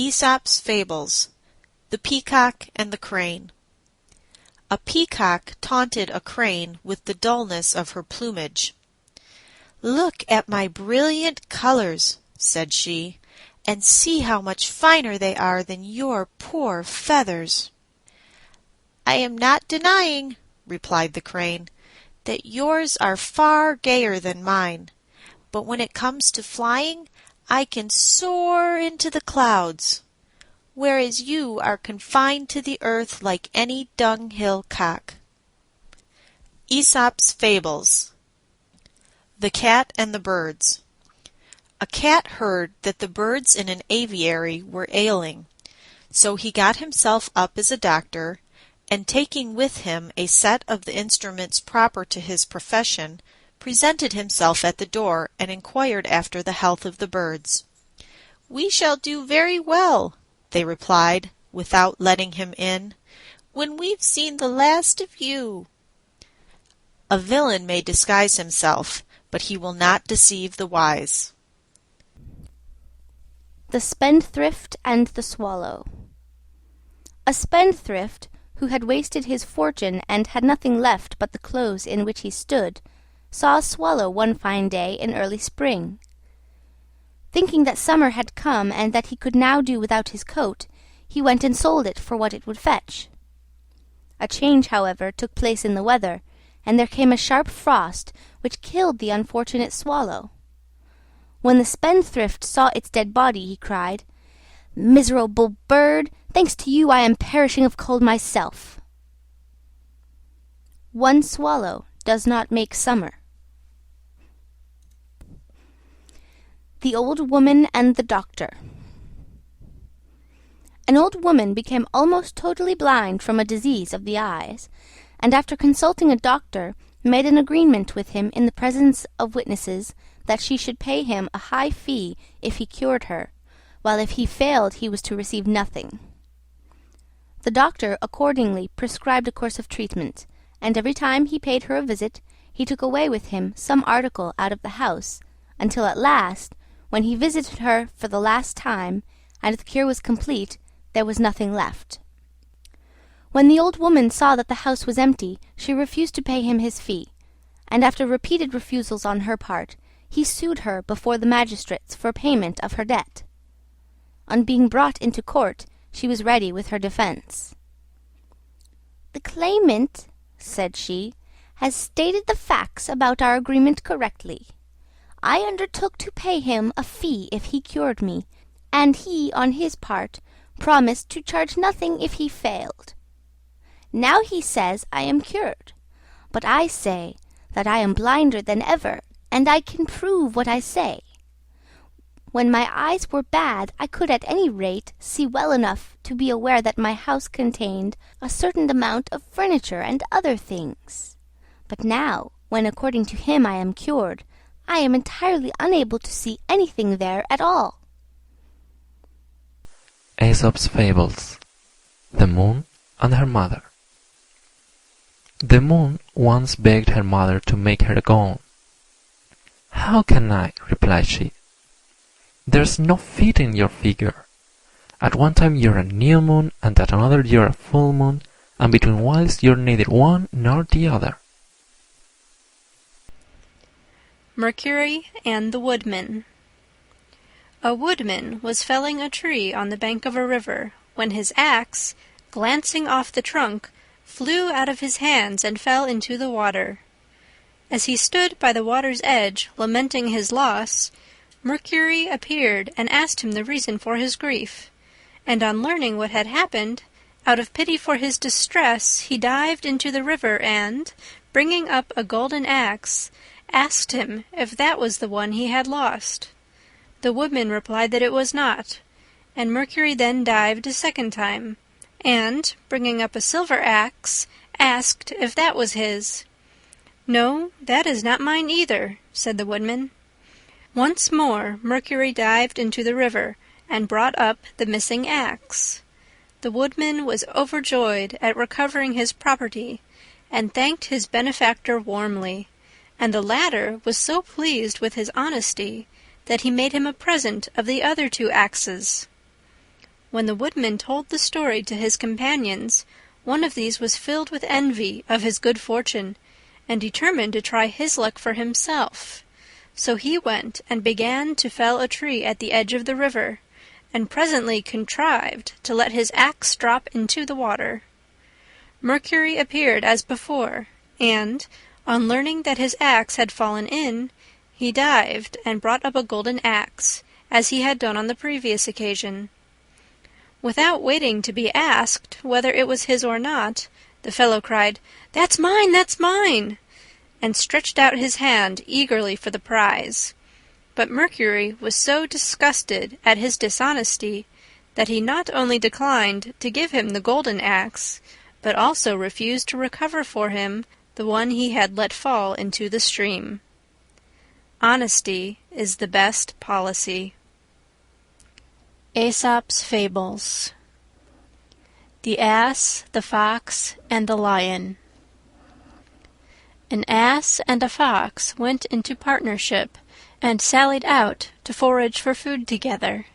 Aesop's Fables, The Peacock and the Crane. A peacock taunted a crane with the dullness of her plumage. "Look at my brilliant colors," said she, "and see how much finer they are than your poor feathers." "I am not denying," replied the crane, "that yours are far gayer than mine, but when it comes to flying, I can soar into the clouds, whereas you are confined to the earth like any dunghill cock." Aesop's Fables. The Cat and the Birds. A cat heard that the birds in an aviary were ailing, so he got himself up as a doctor, and taking with him a set of the instruments proper to his profession, presented himself at the door and inquired after the health of the birds. "We shall do very well," they replied, without letting him in, "when we've seen the last of you." A villain may disguise himself, but he will not deceive the wise. The Spendthrift and the Swallow. A spendthrift, who had wasted his fortune and had nothing left but the clothes in which he stood, saw a swallow one fine day in early spring. Thinking that summer had come and that he could now do without his coat, he went and sold it for what it would fetch. A change, however, took place in the weather, and there came a sharp frost which killed the unfortunate swallow. When the spendthrift saw its dead body, he cried, "Miserable bird, thanks to you I am perishing of cold myself." One swallow does not make summer. The Old Woman and the Doctor. An old woman became almost totally blind from a disease of the eyes, and after consulting a doctor, made an agreement with him in the presence of witnesses that she should pay him a high fee if he cured her, while if he failed he was to receive nothing. The doctor accordingly prescribed a course of treatment, and every time he paid her a visit, he took away with him some article out of the house, until at last, when he visited her for the last time, and the cure was complete, there was nothing left. When the old woman saw that the house was empty, she refused to pay him his fee, and after repeated refusals on her part, he sued her before the magistrates for payment of her debt. On being brought into court, she was ready with her defense. "The claimant," said she, "has stated the facts about our agreement correctly. I undertook to pay him a fee if he cured me, and he, on his part, promised to charge nothing if he failed. Now he says I am cured, but I say that I am blinder than ever, and I can prove what I say. When my eyes were bad, I could at any rate see well enough to be aware that my house contained a certain amount of furniture and other things. But now, when according to him I am cured, I am entirely unable to see anything there at all." Aesop's Fables. The Moon and Her Mother. The Moon once begged her mother to make her a gown. "How can I?" replied she. "There's no fit in your figure. At one time you're a new moon, and at another you're a full moon, and between whiles you're neither one nor the other." Mercury and the Woodman. A woodman was felling a tree on the bank of a river, when his axe, glancing off the trunk, flew out of his hands and fell into the water. As he stood by the water's edge, lamenting his loss, Mercury appeared and asked him the reason for his grief, and on learning what had happened, out of pity for his distress, he dived into the river and, bringing up a golden axe, asked him if that was the one he had lost. The woodman replied that it was not, and Mercury then dived a second time, and, bringing up a silver axe, asked if that was his. "No, that is not mine either," said the woodman. Once more Mercury dived into the river, and brought up the missing axe. The woodman was overjoyed at recovering his property, and thanked his benefactor warmly, and the latter was so pleased with his honesty that he made him a present of the other two axes. When the Woodman told the story to his companions, one of these was filled with envy of his good fortune, and determined to try his luck for himself. So he went and began to fell a tree at the edge of the river, and presently contrived to let his axe drop into the water. Mercury appeared as before, and, on learning that his axe had fallen in, he dived and brought up a golden axe, as he had done on the previous occasion. Without waiting to be asked whether it was his or not, the fellow cried, "That's mine! That's mine!" and stretched out his hand eagerly for the prize. But Mercury was so disgusted at his dishonesty that he not only declined to give him the golden axe, but also refused to recover for him the one he had let fall into the stream. Honesty is the best policy. Aesop's Fables. The Ass, the Fox, and the Lion. An ass and a fox went into partnership and sallied out to forage for food together.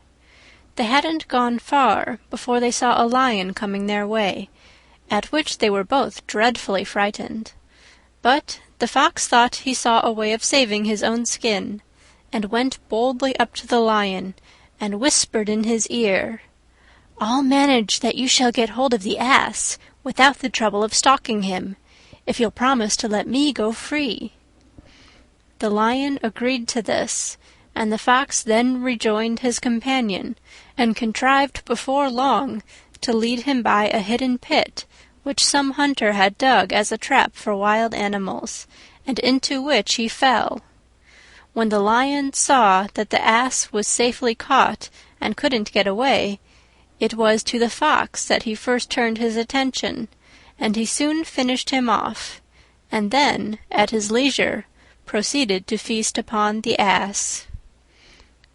They hadn't gone far before they saw a lion coming their way, at which they were both dreadfully frightened. But the fox thought he saw a way of saving his own skin, and went boldly up to the lion, and whispered in his ear, "I'll manage that you shall get hold of the ass without the trouble of stalking him, if you'll promise to let me go free." The lion agreed to this, and the fox then rejoined his companion, and contrived before long to lead him by a hidden pit which some hunter had dug as a trap for wild animals, and into which he fell. When the lion saw that the ass was safely caught and couldn't get away, it was to the fox that he first turned his attention, and he soon finished him off, and then, at his leisure, proceeded to feast upon the ass.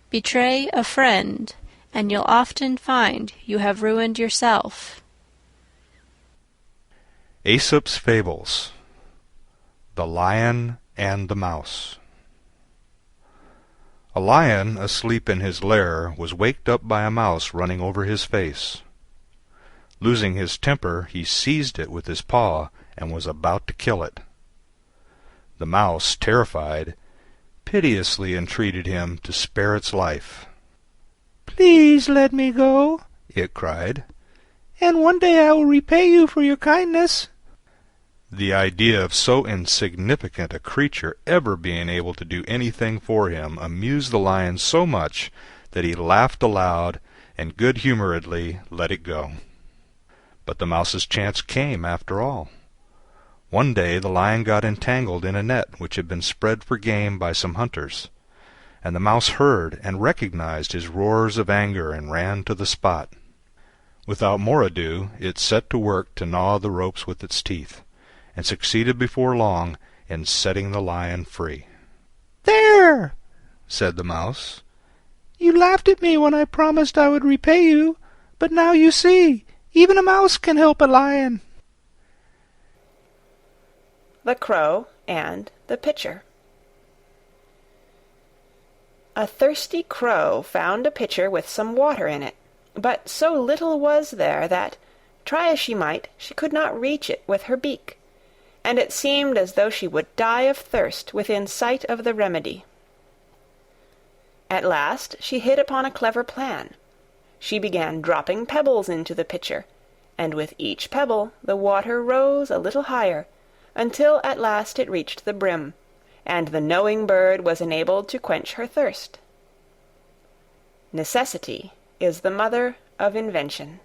Betray a friend, and you'll often find you have ruined yourself. Aesop's Fables. The Lion and the Mouse. A lion asleep in his lair was waked up by a mouse running over his face. Losing his temper, he seized it with his paw and was about to kill it. The mouse, terrified, piteously entreated him to spare its life. "Please let me go," it cried, "and one day I will repay you for your kindness." The idea of so insignificant a creature ever being able to do anything for him amused the lion so much that he laughed aloud and good-humoredly let it go. But the mouse's chance came after all. One day the lion got entangled in a net which had been spread for game by some hunters, and the mouse heard and recognized his roars of anger and ran to the spot. Without more ado it set to work to gnaw the ropes with its teeth, and succeeded before long in setting the lion free. "There," said the mouse, "you laughed at me when I promised I would repay you, but now you see, even a mouse can help a lion." The Crow and the Pitcher. A thirsty crow found a pitcher with some water in it, but so little was there that, try as she might, she could not reach it with her beak, and it seemed as though she would die of thirst within sight of the remedy. At last she hit upon a clever plan. She began dropping pebbles into the pitcher, and with each pebble the water rose a little higher, until at last it reached the brim, and the knowing bird was enabled to quench her thirst. Necessity is the mother of invention.